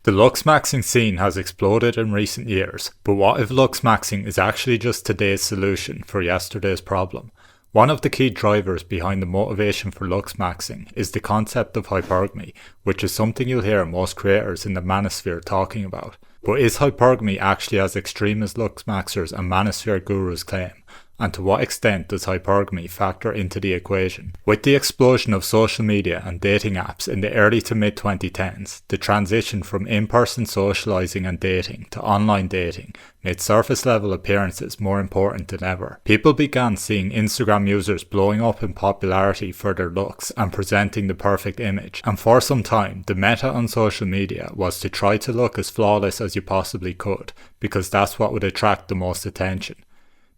The Looksmaxxing scene has exploded in recent years, but what if Looksmaxxing is actually just today's solution for yesterday's problem? One of the key drivers behind the motivation for Looksmaxxing is the concept of hypergamy, which is something you'll hear most creators in the manosphere talking about. But is hypergamy actually as extreme as Looksmaxxers and manosphere gurus claim? And to what extent does hypergamy factor into the equation? With the explosion of social media and dating apps in the early to mid 2010s, the transition from in-person socializing and dating to online dating made surface level appearances more important than ever. People began seeing Instagram users blowing up in popularity for their looks and presenting the perfect image, and for some time the meta on social media was to try to look as flawless as you possibly could, because that's what would attract the most attention.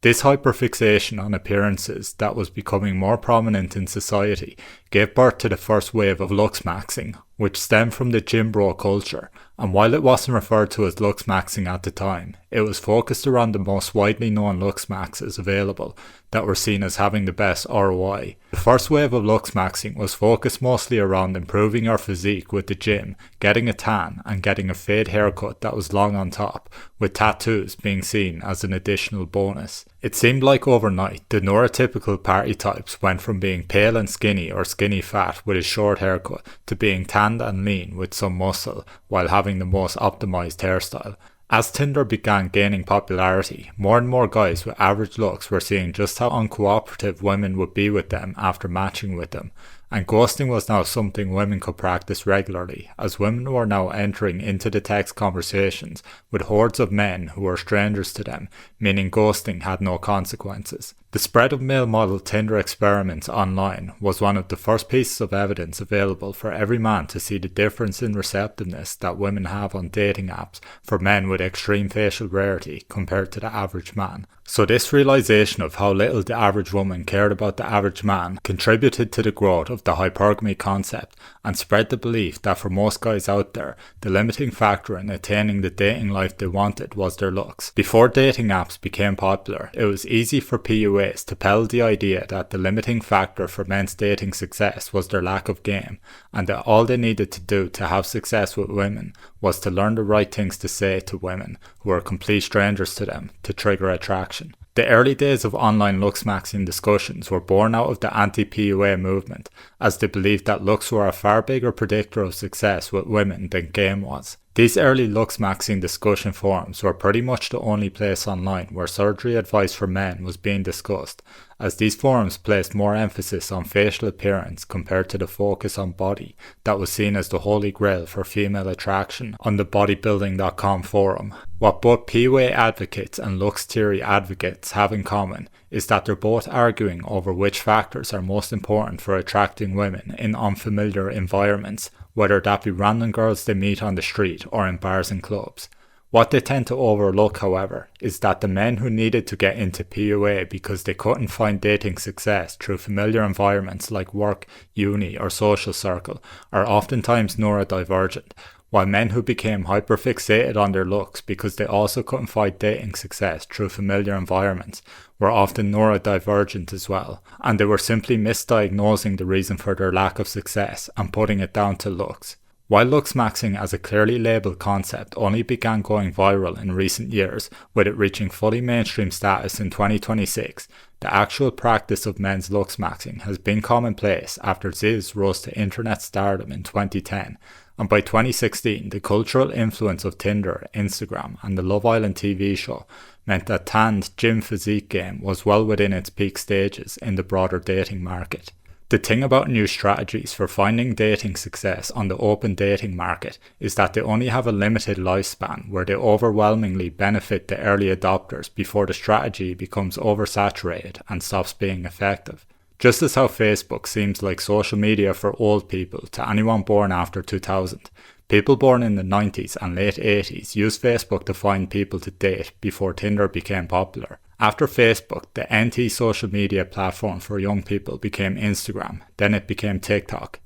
This hyperfixation on appearances that was becoming more prominent in society gave birth to the first wave of Looksmaxxing, which stemmed from the gym bro culture, and while it wasn't referred to as Looksmaxxing at the time, it was focused around the most widely known Looksmaxxes available that were seen as having the best ROI. The first wave of Looksmaxxing was focused mostly around improving your physique with the gym, getting a tan, and getting a fade haircut that was long on top, with tattoos being seen as an additional bonus. It seemed like overnight, the neurotypical party types went from being pale and skinny or skinny fat with a short haircut to being tanned and lean with some muscle while having the most optimized hairstyle. As Tinder began gaining popularity, more and more guys with average looks were seeing just how uncooperative women would be with them after matching with them, and ghosting was now something women could practice regularly, as women were now entering into the text conversations with hordes of men who were strangers to them, meaning ghosting had no consequences. The spread of male model Tinder experiments online was one of the first pieces of evidence available for every man to see the difference in receptiveness that women have on dating apps for men with extreme facial rarity compared to the average man. So this realization of how little the average woman cared about the average man contributed to the growth of the hypergamy concept and spread the belief that for most guys out there, the limiting factor in attaining the dating life they wanted was their looks. Before dating apps became popular, it was easy for PUAs to peddle the idea that the limiting factor for men's dating success was their lack of game, and that all they needed to do to have success with women was to learn the right things to say to women who are complete strangers to them to trigger attraction. The early days of online Looksmaxxing discussions were born out of the anti-PUA movement, as they believed that looks were a far bigger predictor of success with women than game was. These early Looksmaxxing discussion forums were pretty much the only place online where surgery advice for men was being discussed, as these forums placed more emphasis on facial appearance compared to the focus on body that was seen as the holy grail for female attraction on the bodybuilding.com forum. What both PUA advocates and looks theory advocates have in common is that they're both arguing over which factors are most important for attracting women in unfamiliar environments, whether that be random girls they meet on the street or in bars and clubs. What they tend to overlook, however, is that the men who needed to get into PUA because they couldn't find dating success through familiar environments like work, uni, or social circle are oftentimes neurodivergent, while men who became hyperfixated on their looks because they also couldn't find dating success through familiar environments were often neurodivergent as well, and they were simply misdiagnosing the reason for their lack of success and putting it down to looks. While Looksmaxxing as a clearly labelled concept only began going viral in recent years, with it reaching fully mainstream status in 2026, the actual practice of men's Looksmaxxing has been commonplace after Ziz rose to internet stardom in 2010, and by 2016 the cultural influence of Tinder, Instagram and the Love Island TV show meant that tanned gym physique game was well within its peak stages in the broader dating market. The thing about new strategies for finding dating success on the open dating market is that they only have a limited lifespan where they overwhelmingly benefit the early adopters before the strategy becomes oversaturated and stops being effective. Just as how Facebook seems like social media for old people to anyone born after 2000, people born in the 90s and late 80s used Facebook to find people to date before Tinder became popular. After Facebook, the anti-social media platform for young people became Instagram, then it became TikTok.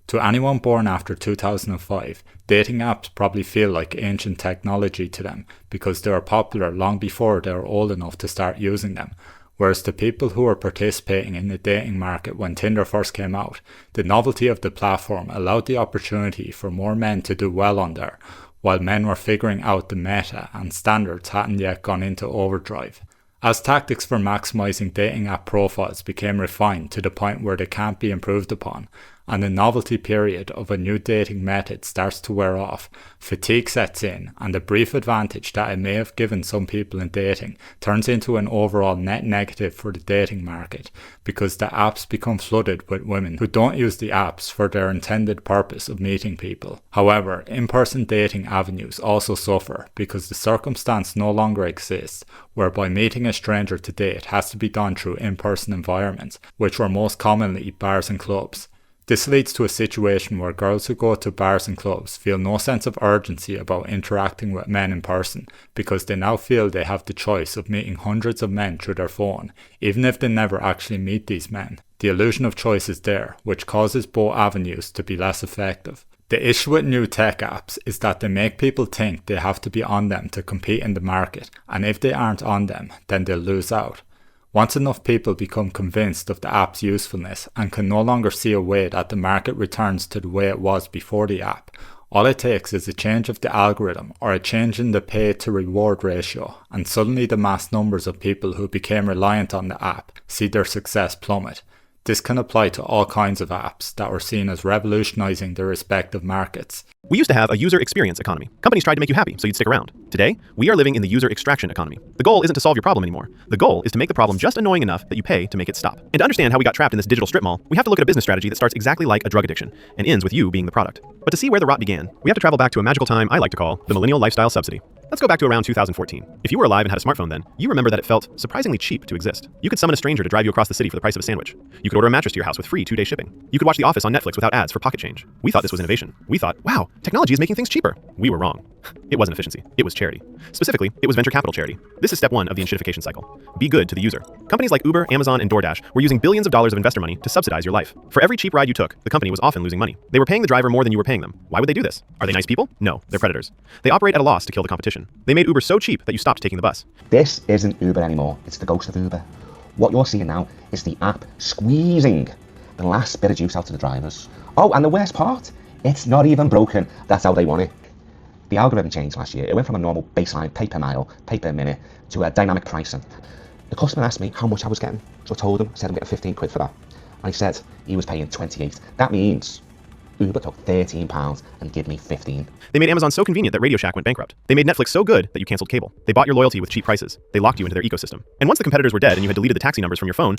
To anyone born after 2005, dating apps probably feel like ancient technology to them because they were popular long before they were old enough to start using them. Whereas to people who were participating in the dating market when Tinder first came out, the novelty of the platform allowed the opportunity for more men to do well on there, while men were figuring out the meta and standards hadn't yet gone into overdrive. As tactics for maximizing dating app profiles became refined to the point where they can't be improved upon, and the novelty period of a new dating method starts to wear off, fatigue sets in, and the brief advantage that it may have given some people in dating turns into an overall net negative for the dating market, because the apps become flooded with women who don't use the apps for their intended purpose of meeting people. However, in-person dating avenues also suffer because the circumstance no longer exists whereby meeting a stranger to date has to be done through in-person environments, which were most commonly bars and clubs. This leads to a situation where girls who go to bars and clubs feel no sense of urgency about interacting with men in person because they now feel they have the choice of meeting hundreds of men through their phone, even if they never actually meet these men. The illusion of choice is there, which causes both avenues to be less effective. The issue with new tech apps is that they make people think they have to be on them to compete in the market, and if they aren't on them, then they'll lose out. Once enough people become convinced of the app's usefulness and can no longer see a way that the market returns to the way it was before the app, all it takes is a change of the algorithm or a change in the pay to reward ratio, and suddenly the mass numbers of people who became reliant on the app see their success plummet. This can apply to all kinds of apps that were seen as revolutionizing their respective markets. We used to have a user experience economy. Companies tried to make you happy so you'd stick around. Today, we are living in the user extraction economy. The goal isn't to solve your problem anymore. The goal is to make the problem just annoying enough that you pay to make it stop. And to understand how we got trapped in this digital strip mall, we have to look at a business strategy that starts exactly like a drug addiction and ends with you being the product. But to see where the rot began, we have to travel back to a magical time I like to call the millennial lifestyle subsidy. Let's go back to around 2014. If you were alive and had a smartphone then, you remember that it felt surprisingly cheap to exist. You could summon a stranger to drive you across the city for the price of a sandwich. You could order a mattress to your house with free 2-day shipping. You could watch The Office on Netflix without ads for pocket change. We thought this was innovation. We thought, wow, technology is making things cheaper. We were wrong. It wasn't efficiency. It was charity. Specifically, it was venture capital charity. This is step one of the enshittification cycle. Be good to the user. Companies like Uber, Amazon, and DoorDash were using billions of dollars of investor money to subsidize your life. For every cheap ride you took, the company was often losing money. They were paying the driver more than you were paying them. Why would they do this? Are they nice people? No, they're predators. They operate at a loss to kill the competition. They made Uber so cheap that you stopped taking the bus. This isn't Uber anymore. It's the ghost of Uber. What you're seeing now is the app squeezing the last bit of juice out of the drivers. Oh, and the worst part, it's not even broken. That's how they want it. The algorithm changed last year. It went from a normal baseline pay per mile, pay per minute, to a dynamic pricing. The customer asked me how much I was getting, so I told him, I said I'm getting 15 quid for that. And he said he was paying 28. That means Uber took £13 and gave me 15. They made Amazon so convenient that Radio Shack went bankrupt. They made Netflix so good that you canceled cable. They bought your loyalty with cheap prices. They locked you into their ecosystem. And once the competitors were dead and you had deleted the taxi numbers from your phone,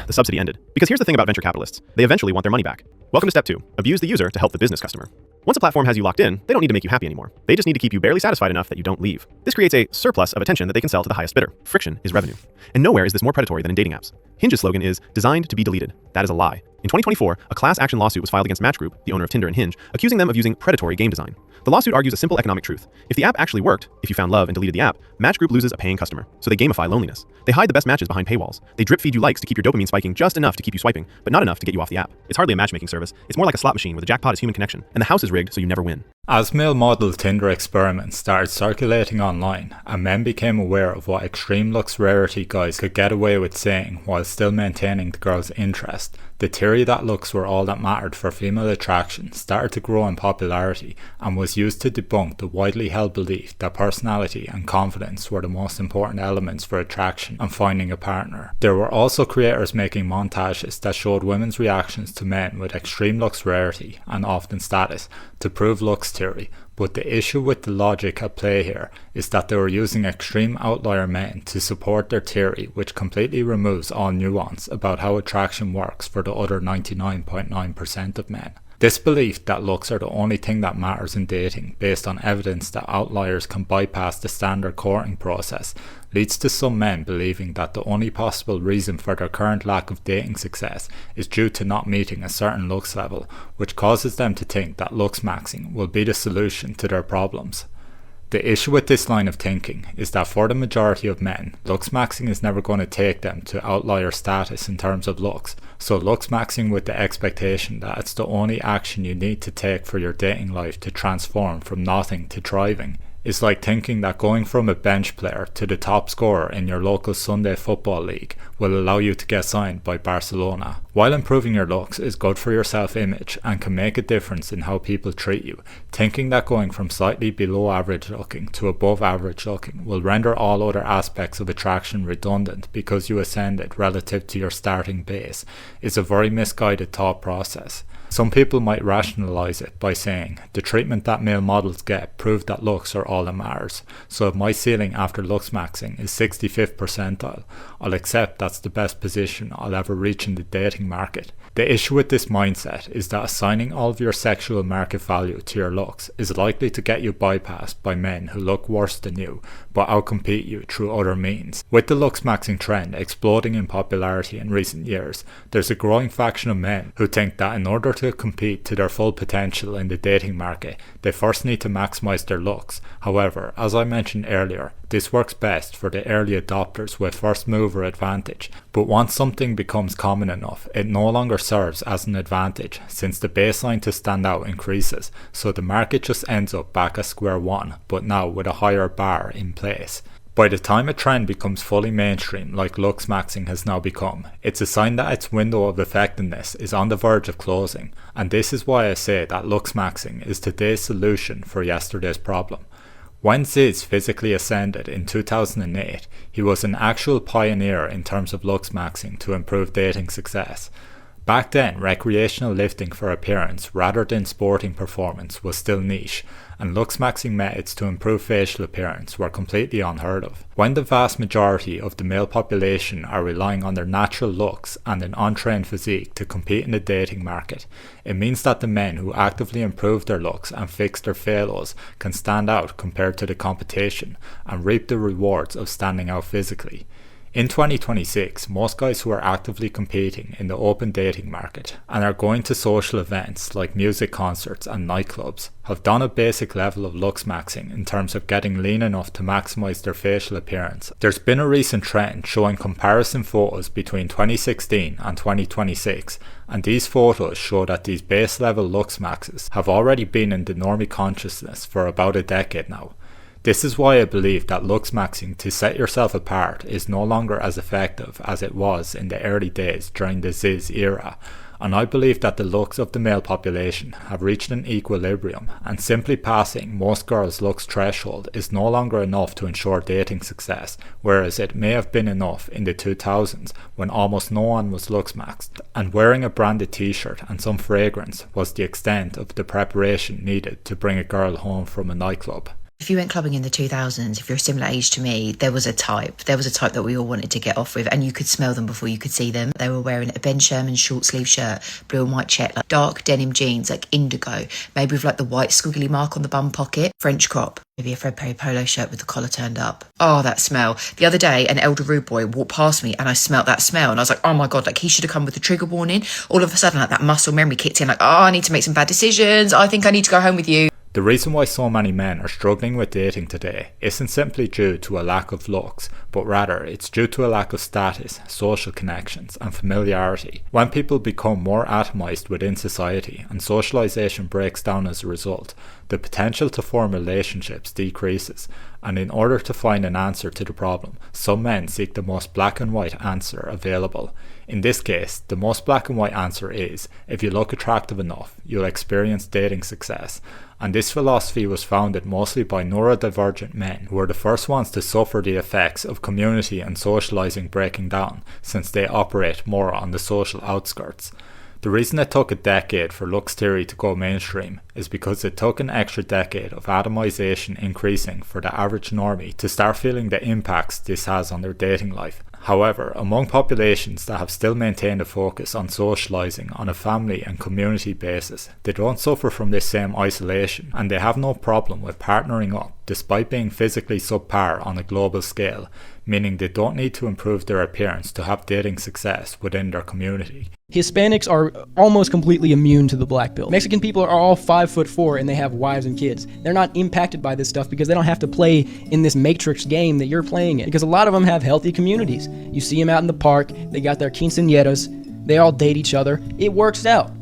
the subsidy ended. Because here's the thing about venture capitalists. They eventually want their money back. Welcome to step 2. Abuse the user to help the business customer. Once a platform has you locked in, they don't need to make you happy anymore. They just need to keep you barely satisfied enough that you don't leave. This creates a surplus of attention that they can sell to the highest bidder. Friction is revenue. And nowhere is this more predatory than in dating apps. Hinge's slogan is designed to be deleted. That is a lie. In 2024, a class action lawsuit was filed against Match Group, the owner of Tinder and Hinge, accusing them of using predatory game design. The lawsuit argues a simple economic truth. If the app actually worked, if you found love and deleted the app, Match Group loses a paying customer. So they gamify loneliness. They hide the best matches behind paywalls. They drip feed you likes to keep your dopamine spiking just enough to keep you swiping, but not enough to get you off the app. It's hardly a matchmaking service. It's more like a slot machine where the jackpot is human connection, and the house is rigged so you never win. As male model Tinder experiments started circulating online, and men became aware of what extreme looks rarity guys could get away with saying while still maintaining the girl's interest, the theory that looks were all that mattered for female attraction started to grow in popularity and was used to debunk the widely held belief that personality and confidence were the most important elements for attraction and finding a partner. There were also creators making montages that showed women's reactions to men with extreme looks rarity and often status to prove looks theory, but the issue with the logic at play here is that they were using extreme outlier men to support their theory, which completely removes all nuance about how attraction works for the other 99.9% of men. This belief that looks are the only thing that matters in dating, based on evidence that outliers can bypass the standard courting process, leads to some men believing that the only possible reason for their current lack of dating success is due to not meeting a certain looks level, which causes them to think that Looksmaxxing will be the solution to their problems. The issue with this line of thinking is that for the majority of men, Looksmaxxing is never going to take them to outlier status in terms of looks, so Looksmaxxing with the expectation that it's the only action you need to take for your dating life to transform from nothing to thriving It's like thinking that going from a bench player to the top scorer in your local Sunday football league will allow you to get signed by Barcelona. While improving your looks is good for your self-image and can make a difference in how people treat you, thinking that going from slightly below average looking to above average looking will render all other aspects of attraction redundant because you ascended relative to your starting base is a very misguided thought process. Some people might rationalise it by saying, the treatment that male models get proved that looks are all that matters, so if my ceiling after Looksmaxxing is 65th percentile, I'll accept that's the best position I'll ever reach in the dating market. The issue with this mindset is that assigning all of your sexual market value to your looks is likely to get you bypassed by men who look worse than you, but outcompete you through other means. With the Looksmaxxing trend exploding in popularity in recent years, there's a growing faction of men who think that in order to compete to their full potential in the dating market, they first need to maximize their looks. However, as I mentioned earlier, this works best for the early adopters with first mover advantage, but once something becomes common enough, it no longer serves as an advantage since the baseline to stand out increases, so the market just ends up back at square one, but now with a higher bar in place. By the time a trend becomes fully mainstream like Looksmaxxing has now become, it's a sign that its window of effectiveness is on the verge of closing, and this is why I say that Looksmaxxing is today's solution for yesterday's problem. When Ziz physically ascended in 2008, he was an actual pioneer in terms of Looksmaxxing to improve dating success. Back then, recreational lifting for appearance rather than sporting performance was still niche, and Looksmaxxing methods to improve facial appearance were completely unheard of. When the vast majority of the male population are relying on their natural looks and an untrained physique to compete in the dating market, it means that the men who actively improve their looks and fix their phalos can stand out compared to the competition and reap the rewards of standing out physically. In 2026, most guys who are actively competing in the open dating market and are going to social events like music concerts and nightclubs have done a basic level of Looksmaxxing in terms of getting lean enough to maximize their facial appearance. There's been a recent trend showing comparison photos between 2016 and 2026, and these photos show that these base level Looksmaxes have already been in the normie consciousness for about a decade now. This is why I believe that Looksmaxxing to set yourself apart is no longer as effective as it was in the early days during the Ziz era, and I believe that the looks of the male population have reached an equilibrium, and simply passing most girls' looks threshold is no longer enough to ensure dating success, whereas it may have been enough in the 2000s when almost no one was Looksmaxxed, and wearing a branded t-shirt and some fragrance was the extent of the preparation needed to bring a girl home from a nightclub. If you went clubbing in the 2000s, if you're a similar age to me, there was a type. There was a type that we all wanted to get off with, and you could smell them before you could see them. They were wearing a Ben Sherman short sleeve shirt, blue and white check, like dark denim jeans, like indigo, maybe with like the white squiggly mark on the bum pocket, French crop, maybe a Fred Perry polo shirt with the collar turned up. Oh, that smell. The other day, an elder rude boy walked past me and I smelt that smell, and I was like, oh my God, like he should have come with a trigger warning. All of a sudden, like that muscle memory kicked in, like, oh, I need to make some bad decisions. I think I need to go home with you. The reason why so many men are struggling with dating today isn't simply due to a lack of looks, but rather it's due to a lack of status, social connections and familiarity. When people become more atomized within society and socialization breaks down as a result, the potential to form relationships decreases, and in order to find an answer to the problem, some men seek the most black and white answer available. In this case, the most black and white answer is, if you look attractive enough, you'll experience dating success. And this philosophy was founded mostly by neurodivergent men who were the first ones to suffer the effects of community and socializing breaking down, since they operate more on the social outskirts. The reason it took a decade for looks theory to go mainstream is because it took an extra decade of atomization increasing for the average normie to start feeling the impacts this has on their dating life. However, among populations that have still maintained a focus on socializing on a family and community basis, they don't suffer from this same isolation, and they have no problem with partnering up despite being physically subpar on a global scale, meaning they don't need to improve their appearance to have dating success within their community. Hispanics are almost completely immune to the black pill. Mexican people are all 5'4" and they have wives and kids. They're not impacted by this stuff because they don't have to play in this matrix game that you're playing in, because a lot of them have healthy communities. You see them out in the park, they got their quinceañeras, they all date each other. It works out.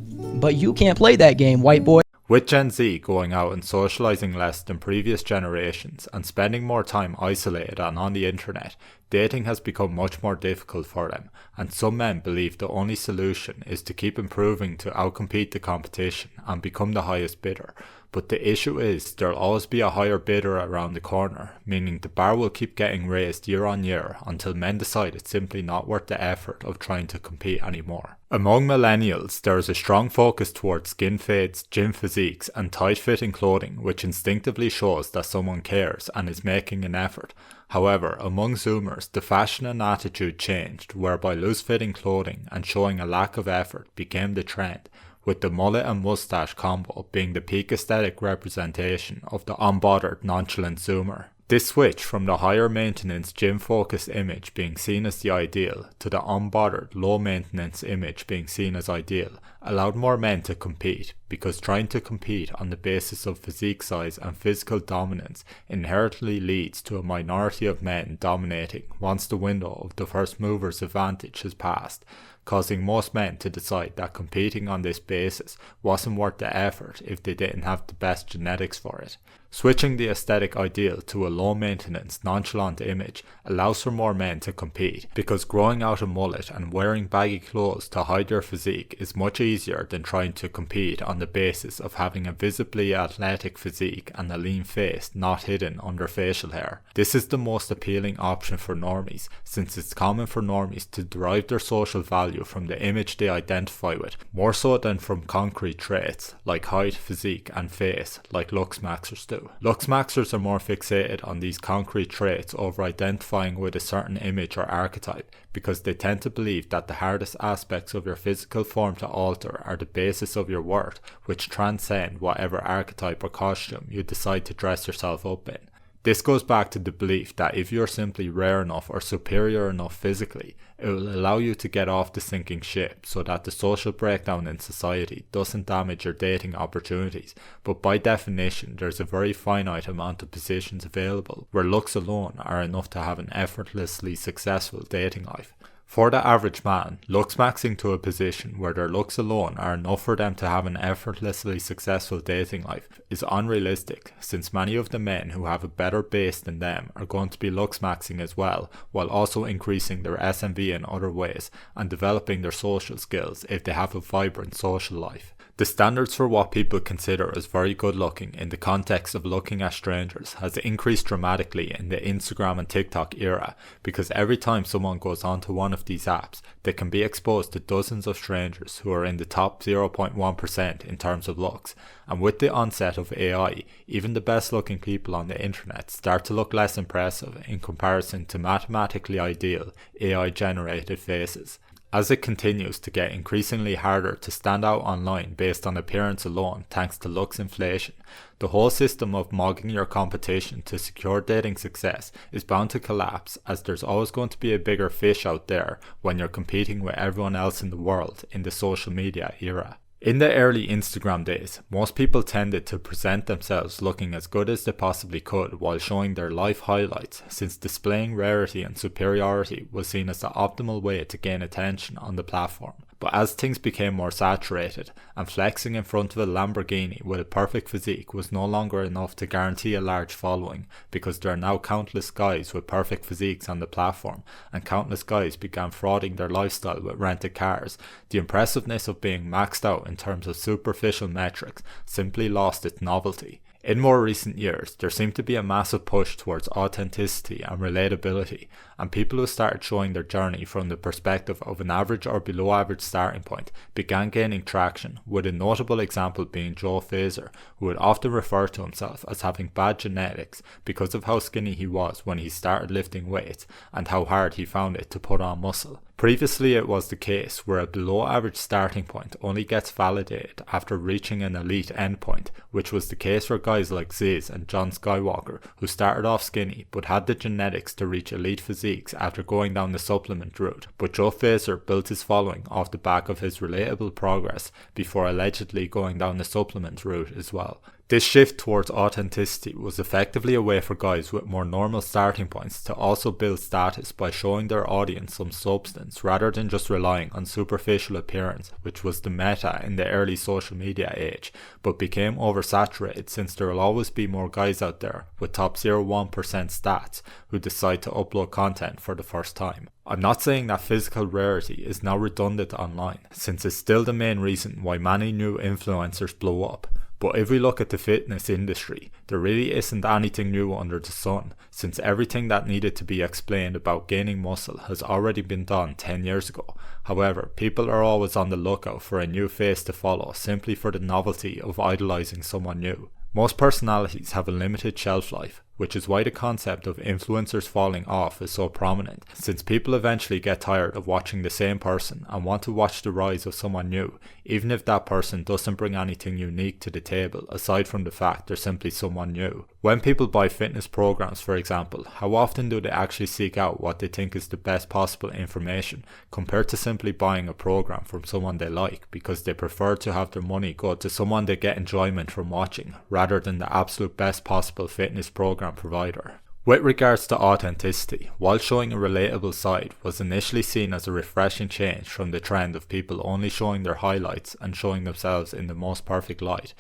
But you can't play that game, white boy. With Gen Z going out and socializing less than previous generations and spending more time isolated and on the internet, dating has become much more difficult for them, and some men believe the only solution is to keep improving to outcompete the competition and become the highest bidder. But the issue is there'll always be a higher bidder around the corner, meaning the bar will keep getting raised year on year until men decide it's simply not worth the effort of trying to compete anymore. Among millennials, there is a strong focus towards skin fades, gym physiques and tight-fitting clothing, which instinctively shows that someone cares and is making an effort. However, among Zoomers, the fashion and attitude changed, whereby loose-fitting clothing and showing a lack of effort became the trend, with the mullet and mustache combo being the peak aesthetic representation of the unbothered, nonchalant Zoomer. This switch from the higher maintenance gym focused image being seen as the ideal to the unbothered low maintenance image being seen as ideal allowed more men to compete, because trying to compete on the basis of physique size and physical dominance inherently leads to a minority of men dominating once the window of the first mover's advantage has passed, causing most men to decide that competing on this basis wasn't worth the effort if they didn't have the best genetics for it. Switching the aesthetic ideal to a low-maintenance, nonchalant image allows for more men to compete, because growing out a mullet and wearing baggy clothes to hide your physique is much easier than trying to compete on the basis of having a visibly athletic physique and a lean face not hidden under facial hair. This is the most appealing option for normies, since it's common for normies to derive their social value from the image they identify with, more so than from concrete traits like height, physique and face, like Looksmaxxers do. Looksmaxxers are more fixated on these concrete traits over identifying with a certain image or archetype, because they tend to believe that the hardest aspects of your physical form to alter are the basis of your worth, which transcend whatever archetype or costume you decide to dress yourself up in. This goes back to the belief that if you're simply rare enough or superior enough physically, it will allow you to get off the sinking ship so that the social breakdown in society doesn't damage your dating opportunities. But by definition, there's a very finite amount of positions available where looks alone are enough to have an effortlessly successful dating life. For the average man, Looksmaxxing to a position where their looks alone are enough for them to have an effortlessly successful dating life is unrealistic, since many of the men who have a better base than them are going to be Looksmaxxing as well, while also increasing their SMV in other ways and developing their social skills if they have a vibrant social life. The standards for what people consider as very good looking in the context of looking at strangers has increased dramatically in the Instagram and TikTok era, because every time someone goes onto one of these apps, they can be exposed to dozens of strangers who are in the top 0.1% in terms of looks. And with the onset of AI, even the best looking people on the internet start to look less impressive in comparison to mathematically ideal AI generated faces. As it continues to get increasingly harder to stand out online based on appearance alone thanks to looks inflation, the whole system of mogging your competition to secure dating success is bound to collapse, as there's always going to be a bigger fish out there when you're competing with everyone else in the world in the social media era. In the early Instagram days, most people tended to present themselves looking as good as they possibly could while showing their life highlights, since displaying rarity and superiority was seen as the optimal way to gain attention on the platform. But as things became more saturated, and flexing in front of a Lamborghini with a perfect physique was no longer enough to guarantee a large following, because there are now countless guys with perfect physiques on the platform, and countless guys began frauding their lifestyle with rented cars, the impressiveness of being maxed out in terms of superficial metrics simply lost its novelty. In more recent years, there seemed to be a massive push towards authenticity and relatability, and people who started showing their journey from the perspective of an average or below average starting point began gaining traction, with a notable example being Joe Fazer, who would often refer to himself as having bad genetics because of how skinny he was when he started lifting weights and how hard he found it to put on muscle. Previously, it was the case where a below average starting point only gets validated after reaching an elite endpoint, which was the case for guys like Ziz and John Skywalker, who started off skinny but had the genetics to reach elite physiques after going down the supplement route. But Joe Fazer built his following off the back of his relatable progress before allegedly going down the supplement route as well. This shift towards authenticity was effectively a way for guys with more normal starting points to also build status by showing their audience some substance rather than just relying on superficial appearance, which was the meta in the early social media age, but became oversaturated since there will always be more guys out there with top 0.1% stats who decide to upload content for the first time. I'm not saying that physical rarity is now redundant online, since it's still the main reason why many new influencers blow up. But if we look at the fitness industry, there really isn't anything new under the sun, since everything that needed to be explained about gaining muscle has already been done 10 years ago. However, people are always on the lookout for a new face to follow simply for the novelty of idolizing someone new. Most personalities have a limited shelf life, which is why the concept of influencers falling off is so prominent, since people eventually get tired of watching the same person and want to watch the rise of someone new, even if that person doesn't bring anything unique to the table aside from the fact they're simply someone new. When people buy fitness programs, for example, how often do they actually seek out what they think is the best possible information compared to simply buying a program from someone they like because they prefer to have their money go to someone they get enjoyment from watching rather than the absolute best possible fitness program provider. With regards to authenticity, while showing a relatable side was initially seen as a refreshing change from the trend of people only showing their highlights and showing themselves in the most perfect light,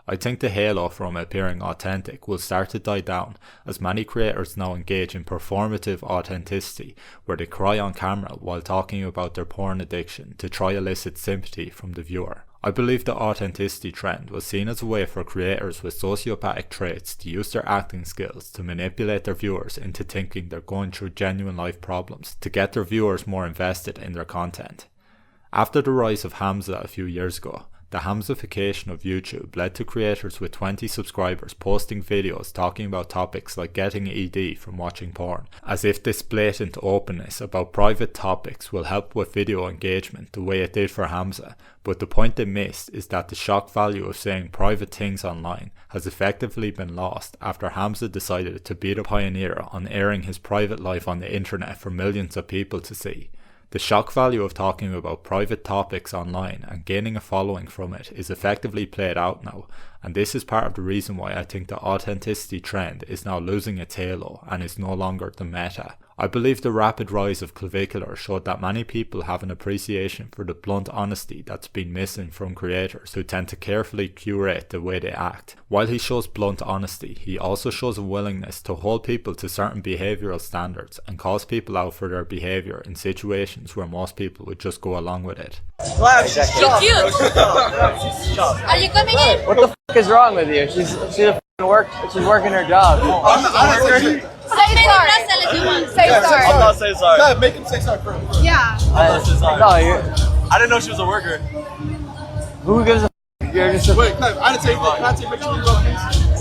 I think the halo from appearing authentic will start to die down as many creators now engage in performative authenticity where they cry on camera while talking about their porn addiction to try elicit sympathy from the viewer. I believe the authenticity trend was seen as a way for creators with sociopathic traits to use their acting skills to manipulate their viewers into thinking they're going through genuine life problems to get their viewers more invested in their content. After the rise of Hamza a few years ago, the Hamzification of YouTube led to creators with 20 subscribers posting videos talking about topics like getting ED from watching porn, as if this blatant openness about private topics will help with video engagement the way it did for Hamza, but the point they missed is that the shock value of saying private things online has effectively been lost after Hamza decided to be the pioneer on airing his private life on the internet for millions of people to see. The shock value of talking about private topics online and gaining a following from it is effectively played out now, and this is part of the reason why I think the authenticity trend is now losing its halo and is no longer the meta. I believe the rapid rise of clavicular showed that many people have an appreciation for the blunt honesty that's been missing from creators who tend to carefully curate the way they act. While he shows blunt honesty, he also shows a willingness to hold people to certain behavioural standards and calls people out for their behaviour in situations where most people would just go along with it. Wow, she's cute. Are you coming in? What the f is wrong with you? She's working her job. Say sorry. Say sorry. I'm not saying sorry. Yeah, make him say sorry first. Yeah. I didn't know she was a worker. Who gives a f? You're just a Wait, no, I didn't take it. Can I take make sure you go?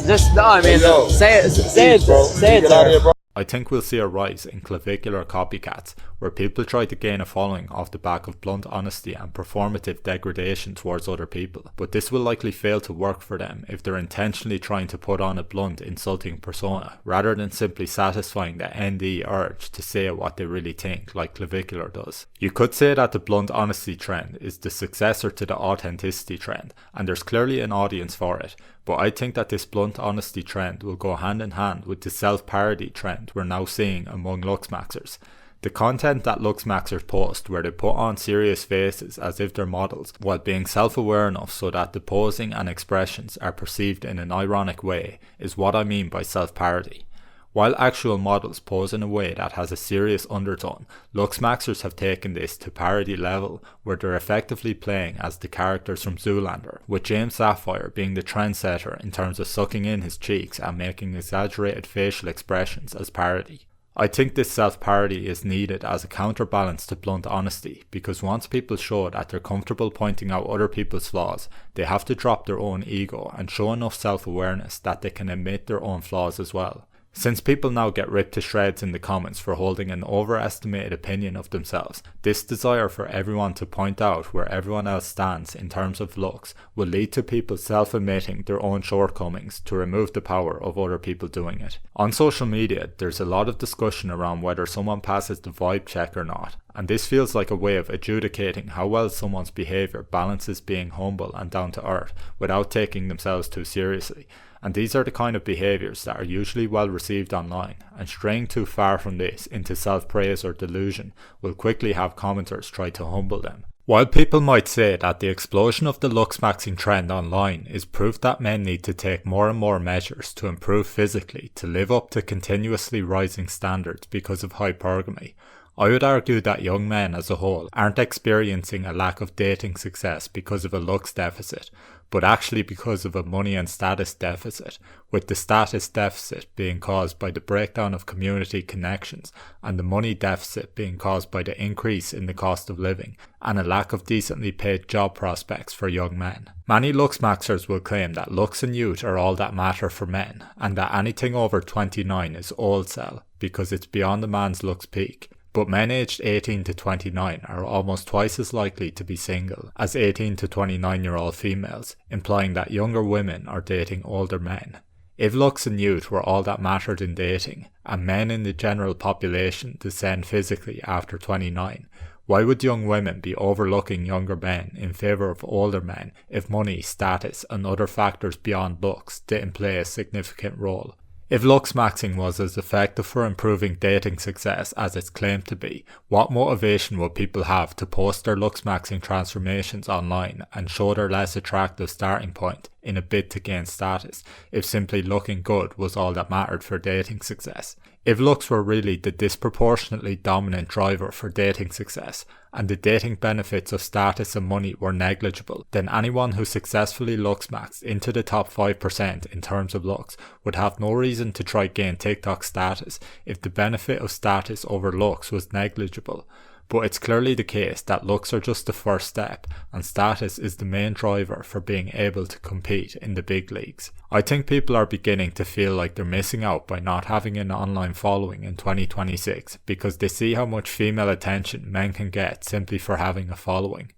just no. I mean, say it, Get out of here, bro. I think we'll see a rise in clavicular copycats, where people try to gain a following off the back of blunt honesty and performative degradation towards other people, but this will likely fail to work for them if they're intentionally trying to put on a blunt, insulting persona, rather than simply satisfying the ND urge to say what they really think, like clavicular does. You could say that the blunt honesty trend is the successor to the authenticity trend, and there's clearly an audience for it, but I think that this blunt honesty trend will go hand in hand with the self-parody trend we're now seeing among Looksmaxxers. The content that Looksmaxxers post where they put on serious faces as if they're models, while being self-aware enough so that the posing and expressions are perceived in an ironic way, is what I mean by self-parody. While actual models pose in a way that has a serious undertone, Looksmaxxers have taken this to parody level where they're effectively playing as the characters from Zoolander, with James Sapphire being the trendsetter in terms of sucking in his cheeks and making exaggerated facial expressions as parody. I think this self-parody is needed as a counterbalance to blunt honesty, because once people show that they're comfortable pointing out other people's flaws, they have to drop their own ego and show enough self-awareness that they can admit their own flaws as well. Since people now get ripped to shreds in the comments for holding an overestimated opinion of themselves, this desire for everyone to point out where everyone else stands in terms of looks will lead to people self-admitting their own shortcomings to remove the power of other people doing it. On social media, there's a lot of discussion around whether someone passes the vibe check or not, and this feels like a way of adjudicating how well someone's behaviour balances being humble and down to earth without taking themselves too seriously. And these are the kind of behaviours that are usually well received online, and straying too far from this into self-praise or delusion will quickly have commenters try to humble them. While people might say that the explosion of the Looksmaxxing trend online is proof that men need to take more and more measures to improve physically to live up to continuously rising standards because of hypergamy, I would argue that young men as a whole aren't experiencing a lack of dating success because of a looks deficit, but actually because of a money and status deficit, with the status deficit being caused by the breakdown of community connections and the money deficit being caused by the increase in the cost of living and a lack of decently paid job prospects for young men. Many Looksmaxxers will claim that looks and youth are all that matter for men, and that anything over 29 is old sell because it's beyond a man's looks peak. But men aged 18 to 29 are almost twice as likely to be single as 18 to 29-year-old females, implying that younger women are dating older men. If looks and youth were all that mattered in dating, and men in the general population descend physically after 29, why would young women be overlooking younger men in favour of older men if money, status and other factors beyond looks didn't play a significant role? If Looksmaxxing was as effective for improving dating success as it's claimed to be, what motivation would people have to post their Looksmaxxing transformations online and show their less attractive starting point in a bid to gain status if simply looking good was all that mattered for dating success? If looks were really the disproportionately dominant driver for dating success, and the dating benefits of status and money were negligible, then anyone who successfully Looksmaxxed into the top 5% in terms of looks would have no reason to try gain TikTok status if the benefit of status over looks was negligible. But it's clearly the case that looks are just the first step, and status is the main driver for being able to compete in the big leagues. I think people are beginning to feel like they're missing out by not having an online following in 2026 because they see how much female attention men can get simply for having a following.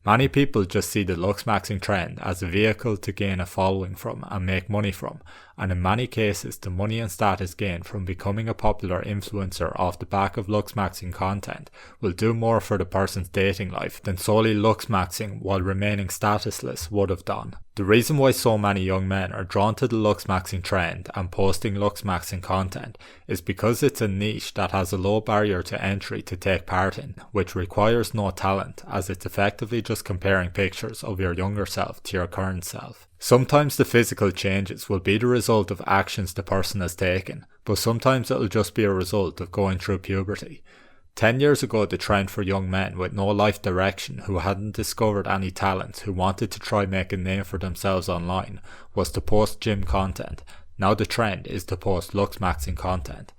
Many people just see the Looksmaxxing trend as a vehicle to gain a following from and make money from, and in many cases the money and status gained from becoming a popular influencer off the back of Looksmaxxing content will do more for the person's dating life than solely Looksmaxxing while remaining statusless would have done. The reason why so many young men are drawn to the Looksmaxxing trend and posting Looksmaxxing content is because it's a niche that has a low barrier to entry to take part in, which requires no talent as it's effectively just comparing pictures of your younger self to your current self. Sometimes the physical changes will be the result of actions the person has taken, but sometimes it'll just be a result of going through puberty. 10 years ago, the trend for young men with no life direction who hadn't discovered any talent who wanted to try make a name for themselves online was to post gym content. Now the trend is to post Looksmaxxing content.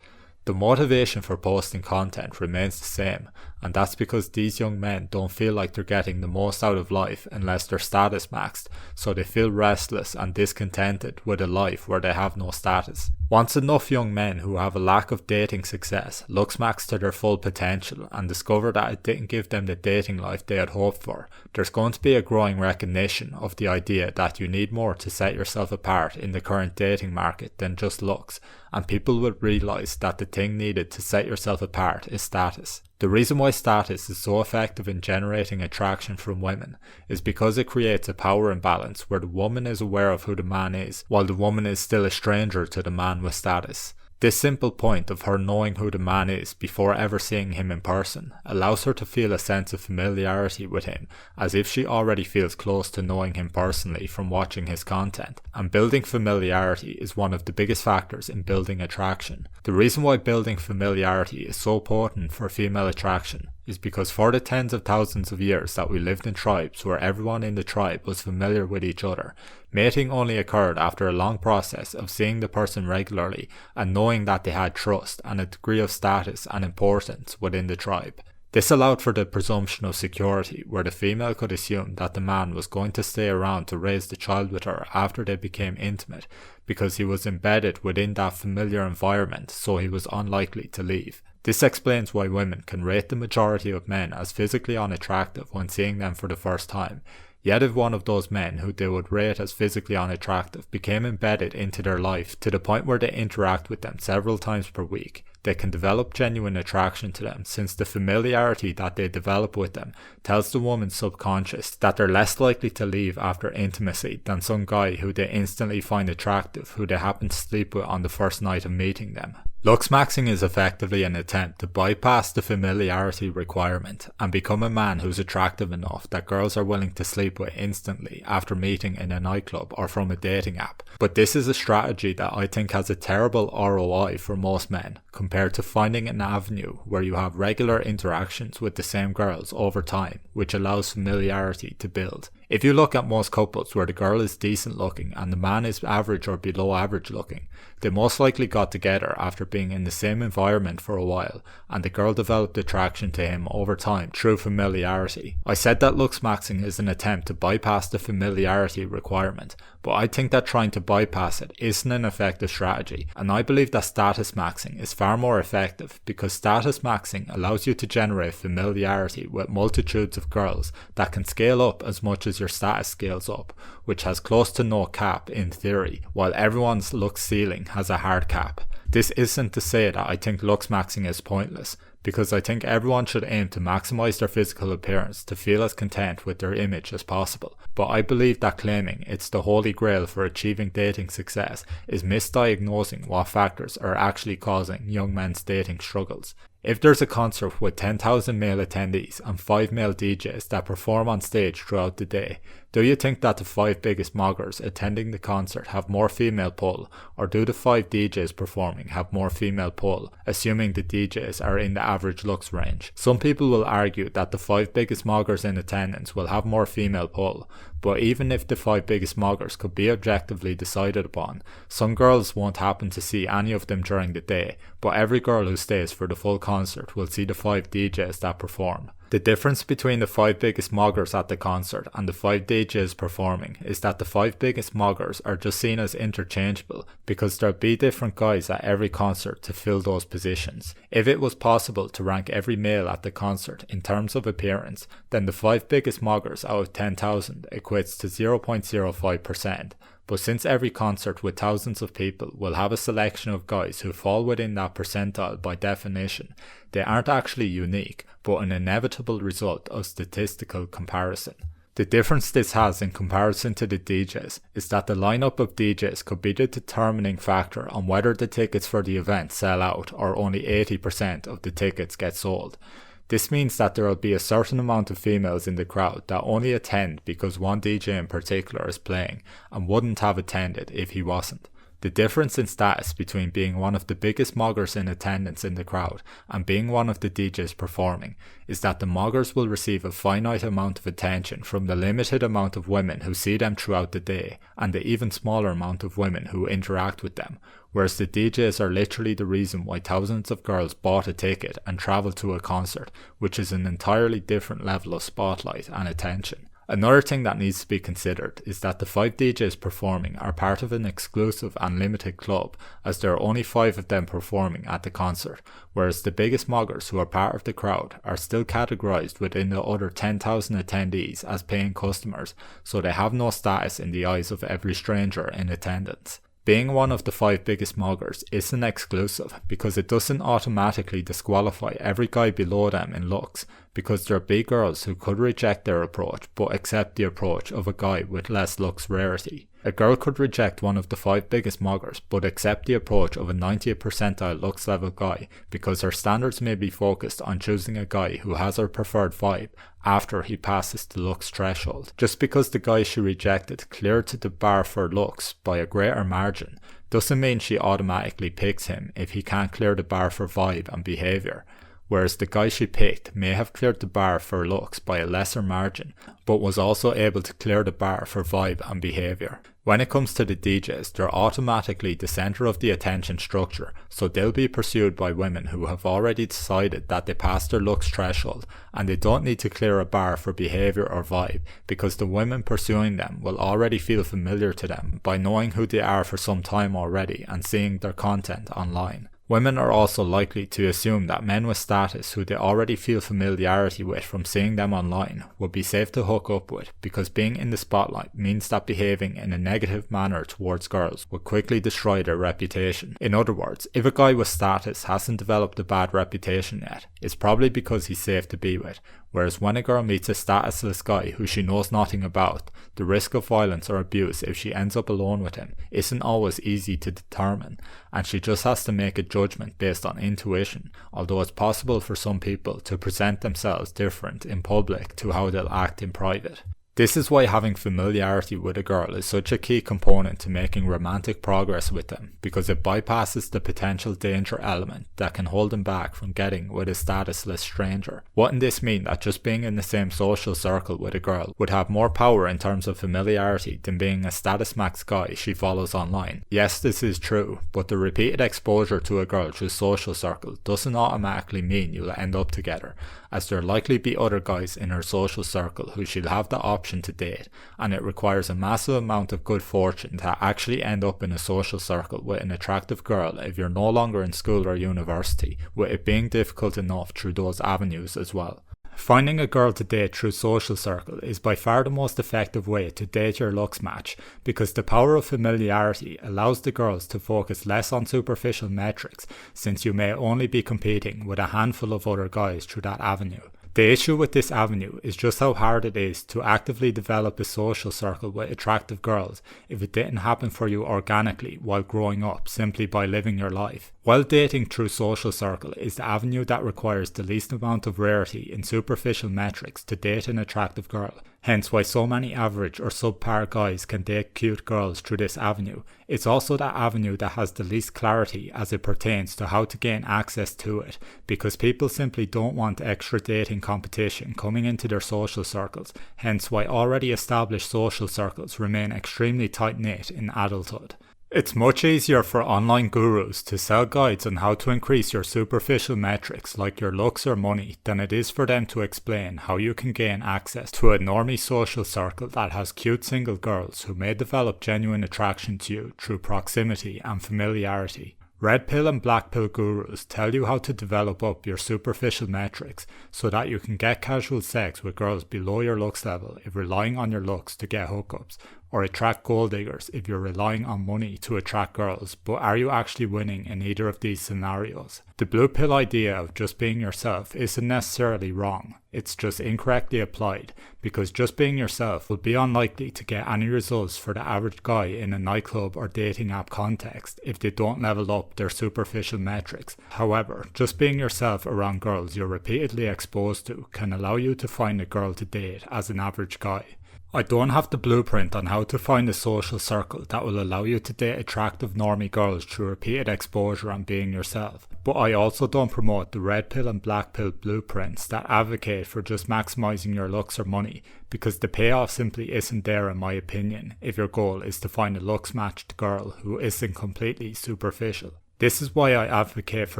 The motivation for posting content remains the same, and that's because these young men don't feel like they're getting the most out of life unless they're status maxed, so they feel restless and discontented with a life where they have no status. Once enough young men who have a lack of dating success Looksmaxx to their full potential and discover that it didn't give them the dating life they had hoped for, there's going to be a growing recognition of the idea that you need more to set yourself apart in the current dating market than just looks, and people will realise that the thing needed to set yourself apart is status. The reason why status is so effective in generating attraction from women is because it creates a power imbalance where the woman is aware of who the man is, while the woman is still a stranger to the man with status. This simple point of her knowing who the man is before ever seeing him in person allows her to feel a sense of familiarity with him as if she already feels close to knowing him personally from watching his content, and building familiarity is one of the biggest factors in building attraction. The reason why building familiarity is so potent for female attraction is because for the tens of thousands of years that we lived in tribes where everyone in the tribe was familiar with each other, mating only occurred after a long process of seeing the person regularly and knowing that they had trust and a degree of status and importance within the tribe. This allowed for the presumption of security, where the female could assume that the man was going to stay around to raise the child with her after they became intimate, because he was embedded within that familiar environment, so he was unlikely to leave. This explains why women can rate the majority of men as physically unattractive when seeing them for the first time. Yet if one of those men who they would rate as physically unattractive became embedded into their life to the point where they interact with them several times per week, they can develop genuine attraction to them, since the familiarity that they develop with them tells the woman's subconscious that they're less likely to leave after intimacy than some guy who they instantly find attractive who they happen to sleep with on the first night of meeting them. Looksmaxxing is effectively an attempt to bypass the familiarity requirement and become a man who's attractive enough that girls are willing to sleep with instantly after meeting in a nightclub or from a dating app. But this is a strategy that I think has a terrible ROI for most men, compared to finding an avenue where you have regular interactions with the same girls over time, which allows familiarity to build. If you look at most couples where the girl is decent looking and the man is average or below average looking, they most likely got together after being in the same environment for a while, and the girl developed attraction to him over time through familiarity. I said that Looksmaxxing is an attempt to bypass the familiarity requirement, but I think that trying to bypass it isn't an effective strategy, and I believe that StatusMaxxing is far more effective, because StatusMaxxing allows you to generate familiarity with multitudes of girls that can scale up as much as your status scales up, which has close to no cap in theory, while everyone's looks ceiling has a hard cap. This isn't to say that I think Looksmaxxing is pointless, because I think everyone should aim to maximize their physical appearance to feel as content with their image as possible, but I believe that claiming it's the holy grail for achieving dating success is misdiagnosing what factors are actually causing young men's dating struggles. If there's a concert with 10,000 male attendees and 5 male DJs that perform on stage throughout the day, do you think that the 5 biggest moggers attending the concert have more female pull, or do the 5 DJs performing have more female pull, assuming the DJs are in the average looks range? Some people will argue that the 5 biggest moggers in attendance will have more female pull, but even if the 5 biggest moggers could be objectively decided upon, some girls won't happen to see any of them during the day, but every girl who stays for the full concert will see the 5 DJs that perform. The difference between the 5 biggest moggers at the concert and the 5 DJs performing is that the 5 biggest moggers are just seen as interchangeable, because there'll be different guys at every concert to fill those positions. If it was possible to rank every male at the concert in terms of appearance, then the 5 biggest moggers out of 10,000 equates to 0.05%. But since every concert with thousands of people will have a selection of guys who fall within that percentile by definition, they aren't actually unique, but an inevitable result of statistical comparison. The difference this has in comparison to the DJs is that the lineup of DJs could be the determining factor on whether the tickets for the event sell out or only 80% of the tickets get sold. This means that there will be a certain amount of females in the crowd that only attend because one DJ in particular is playing and wouldn't have attended if he wasn't. The difference in status between being one of the biggest moggers in attendance in the crowd and being one of the DJs performing is that the moggers will receive a finite amount of attention from the limited amount of women who see them throughout the day and the even smaller amount of women who interact with them, whereas the DJs are literally the reason why thousands of girls bought a ticket and travelled to a concert, which is an entirely different level of spotlight and attention. Another thing that needs to be considered is that the 5 DJs performing are part of an exclusive and limited club, as there are only 5 of them performing at the concert, whereas the biggest moggers who are part of the crowd are still categorised within the other 10,000 attendees as paying customers, so they have no status in the eyes of every stranger in attendance. Being one of the 5 biggest moggers isn't exclusive, because it doesn't automatically disqualify every guy below them in looks, because there are big girls who could reject their approach but accept the approach of a guy with less looks rarity. A girl could reject one of the 5 biggest moggers but accept the approach of a 90th percentile looks level guy, because her standards may be focused on choosing a guy who has her preferred vibe after he passes the looks threshold. Just because the guy she rejected cleared the bar for looks by a greater margin doesn't mean she automatically picks him if he can't clear the bar for vibe and behaviour. whereas the guy she picked may have cleared the bar for looks by a lesser margin, but was also able to clear the bar for vibe and behaviour. When it comes to the DJs, they're automatically the centre of the attention structure, so they'll be pursued by women who have already decided that they passed their looks threshold, and they don't need to clear a bar for behaviour or vibe, because the women pursuing them will already feel familiar to them by knowing who they are for some time already and seeing their content online. Women are also likely to assume that men with status who they already feel familiarity with from seeing them online would be safe to hook up with, because being in the spotlight means that behaving in a negative manner towards girls would quickly destroy their reputation. In other words, if a guy with status hasn't developed a bad reputation yet, it's probably because he's safe to be with, whereas when a girl meets a statusless guy who she knows nothing about, the risk of violence or abuse if she ends up alone with him isn't always easy to determine, and she just has to make a judgment based on intuition, although it's possible for some people to present themselves different in public to how they'll act in private. This is why having familiarity with a girl is such a key component to making romantic progress with them, because it bypasses the potential danger element that can hold them back from getting with a statusless stranger. Wouldn't this mean that just being in the same social circle with a girl would have more power in terms of familiarity than being a StatusMax guy she follows online? Yes, this is true, but the repeated exposure to a girl through social circle doesn't automatically mean you'll end up together, as there'll likely be other guys in her social circle who she'll have the option to date, and it requires a massive amount of good fortune to actually end up in a social circle with an attractive girl if you're no longer in school or university, with it being difficult enough through those avenues as well. Finding a girl to date through social circle is by far the most effective way to date your looks match, because the power of familiarity allows the girls to focus less on superficial metrics, since you may only be competing with a handful of other guys through that avenue. The issue with this avenue is just how hard it is to actively develop a social circle with attractive girls if it didn't happen for you organically while growing up simply by living your life. While dating through social circle is the avenue that requires the least amount of rarity in superficial metrics to date an attractive girl, hence why so many average or subpar guys can date cute girls through this avenue, it's also that avenue that has the least clarity as it pertains to how to gain access to it, because people simply don't want extra dating competition coming into their social circles, hence why already established social circles remain extremely tight-knit in adulthood. It's much easier for online gurus to sell guides on how to increase your superficial metrics like your looks or money than it is for them to explain how you can gain access to a normie social circle that has cute single girls who may develop genuine attraction to you through proximity and familiarity. Red pill and black pill gurus tell you how to develop up your superficial metrics so that you can get casual sex with girls below your looks level if relying on your looks to get hookups, or attract gold diggers if you're relying on money to attract girls, but are you actually winning in either of these scenarios? The blue pill idea of just being yourself isn't necessarily wrong, it's just incorrectly applied, because just being yourself will be unlikely to get any results for the average guy in a nightclub or dating app context if they don't level up their superficial metrics. However, just being yourself around girls you're repeatedly exposed to can allow you to find a girl to date as an average guy. I don't have the blueprint on how to find a social circle that will allow you to date attractive normie girls through repeated exposure and being yourself, but I also don't promote the red pill and black pill blueprints that advocate for just maximising your looks or money, because the payoff simply isn't there in my opinion if your goal is to find a looks matched girl who isn't completely superficial. This is why I advocate for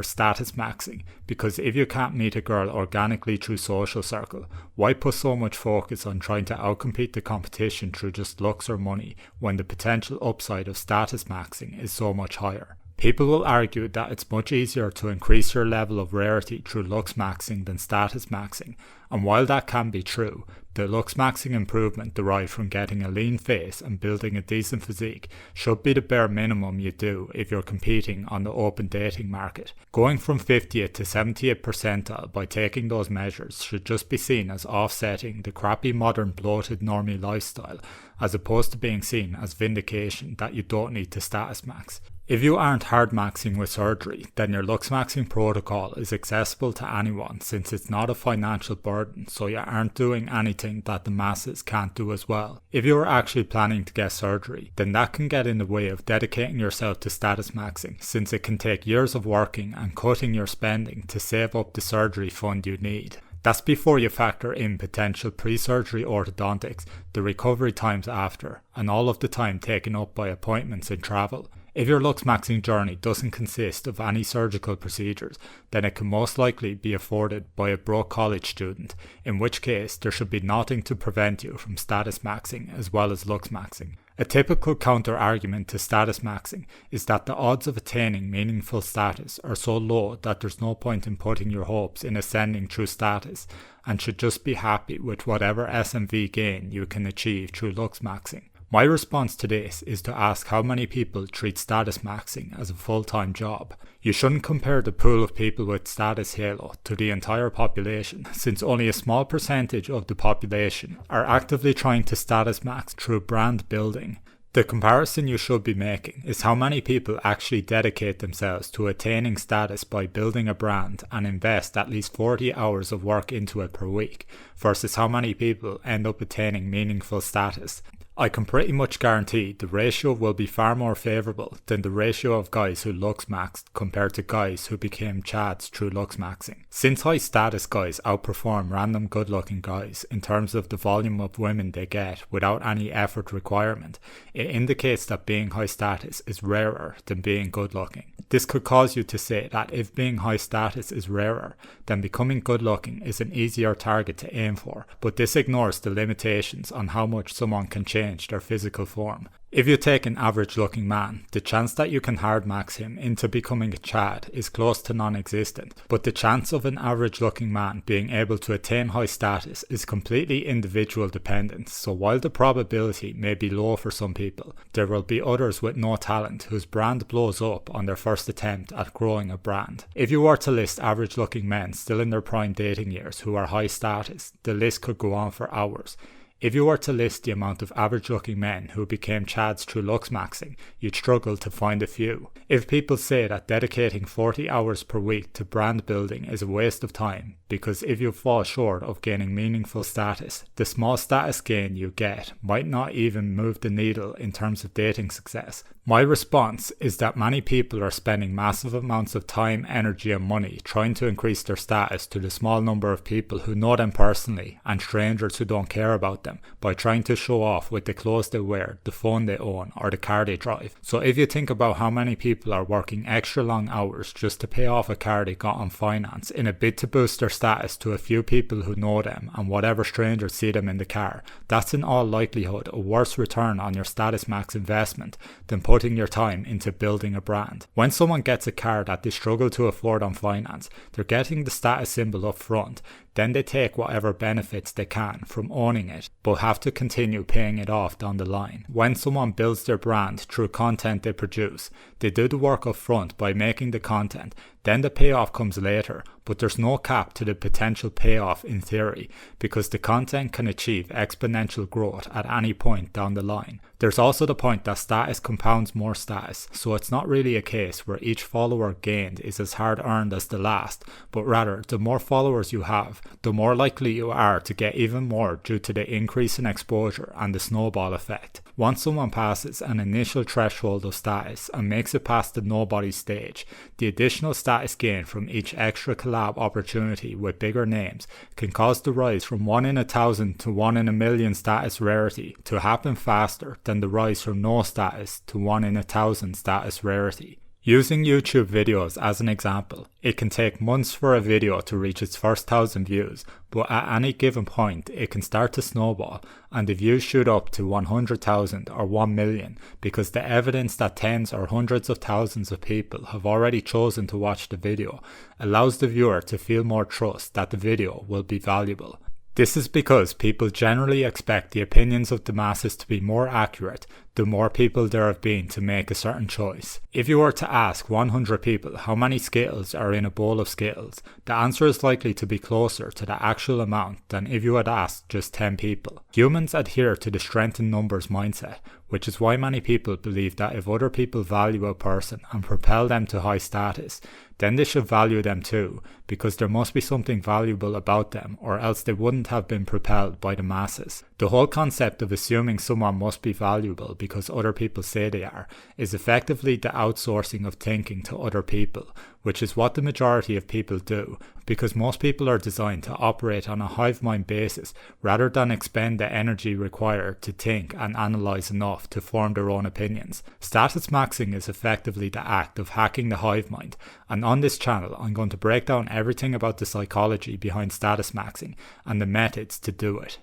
StatusMaxxing, because if you can't meet a girl organically through social circle, why put so much focus on trying to outcompete the competition through just looks or money when the potential upside of StatusMaxxing is so much higher? People will argue that it's much easier to increase your level of rarity through Looksmaxxing than StatusMaxxing, and while that can be true, the Looksmaxxing improvement derived from getting a lean face and building a decent physique should be the bare minimum you do if you're competing on the open dating market. Going from 50th to 70th percentile by taking those measures should just be seen as offsetting the crappy modern bloated normie lifestyle, as opposed to being seen as vindication that you don't need to StatusMax. If you aren't hard maxing with surgery, then your Looksmaxxing protocol is accessible to anyone since it's not a financial burden, so you aren't doing anything that the masses can't do as well. If you are actually planning to get surgery, then that can get in the way of dedicating yourself to StatusMaxxing, since it can take years of working and cutting your spending to save up the surgery fund you need. That's before you factor in potential pre-surgery orthodontics, the recovery times after, and all of the time taken up by appointments and travel. If your Looksmaxxing journey doesn't consist of any surgical procedures, then it can most likely be afforded by a broke college student, in which case there should be nothing to prevent you from StatusMaxxing as well as Looksmaxxing. A typical counter-argument to StatusMaxxing is that the odds of attaining meaningful status are so low that there's no point in putting your hopes in ascending through status, and should just be happy with whatever SMV gain you can achieve through Looksmaxxing. My response to this is to ask how many people treat StatusMaxxing as a full-time job. You shouldn't compare the pool of people with status halo to the entire population, since only a small percentage of the population are actively trying to status max through brand building. The comparison you should be making is how many people actually dedicate themselves to attaining status by building a brand and invest at least 40 hours of work into it per week, versus how many people end up attaining meaningful status. I can pretty much guarantee the ratio will be far more favourable than the ratio of guys who Looksmaxxed compared to guys who became chads through Looksmaxxing. Since high status guys outperform random good looking guys in terms of the volume of women they get without any effort requirement, it indicates that being high status is rarer than being good looking. This could cause you to say that if being high status is rarer, then becoming good looking is an easier target to aim for, but this ignores the limitations on how much someone can change their physical form. If you take an average looking man, the chance that you can hard max him into becoming a chad is close to non-existent, but the chance of an average looking man being able to attain high status is completely individual dependent, so while the probability may be low for some people, there will be others with no talent whose brand blows up on their first attempt at growing a brand. If you were to list average looking men still in their prime dating years who are high status, the list could go on for hours. If you were to list the amount of average looking men who became chads through Looksmaxxing, you'd struggle to find a few. If people say that dedicating 40 hours per week to brand building is a waste of time, because if you fall short of gaining meaningful status, the small status gain you get might not even move the needle in terms of dating success. My response is that many people are spending massive amounts of time, energy and money trying to increase their status to the small number of people who know them personally and strangers who don't care about them by trying to show off with the clothes they wear, the phone they own or the car they drive. So if you think about how many people are working extra long hours just to pay off a car they got on finance in a bid to boost their status to a few people who know them and whatever strangers see them in the car, that's in all likelihood a worse return on your StatusMax investment than putting your time into building a brand. When someone gets a car that they struggle to afford on finance, they're getting the status symbol up front. Then they take whatever benefits they can from owning it, but have to continue paying it off down the line. When someone builds their brand through content they produce, they do the work up front by making the content, then the payoff comes later, but there's no cap to the potential payoff in theory, because the content can achieve exponential growth at any point down the line. There's also the point that status compounds more status, so it's not really a case where each follower gained is as hard earned as the last, but rather the more followers you have, the more likely you are to get even more due to the increase in exposure and the snowball effect. Once someone passes an initial threshold of status and makes it past the nobody stage, the additional status gain from each extra collab opportunity with bigger names can cause the rise from 1 in 1,000 to 1 in 1,000,000 status rarity to happen faster than the rise from no status to 1 in 1,000 status rarity. Using YouTube videos as an example, it can take months for a video to reach its first 1,000 views, but at any given point it can start to snowball and the views shoot up to 100,000 or 1 million because the evidence that tens or hundreds of thousands of people have already chosen to watch the video allows the viewer to feel more trust that the video will be valuable. This is because people generally expect the opinions of the masses to be more accurate the more people there have been to make a certain choice. If you were to ask 100 people how many Skittles are in a bowl of Skittles, the answer is likely to be closer to the actual amount than if you had asked just 10 people. Humans adhere to the strength in numbers mindset, which is why many people believe that if other people value a person and propel them to high status, then they should value them too, because there must be something valuable about them, or else they wouldn't have been propelled by the masses. The whole concept of assuming someone must be valuable because other people say they are, is effectively the outsourcing of thinking to other people, which is what the majority of people do, because most people are designed to operate on a hive mind basis rather than expend the energy required to think and analyse enough to form their own opinions. StatusMaxxing is effectively the act of hacking the hive mind, and on this channel I'm going to break down everything about the psychology behind StatusMaxxing and the methods to do it.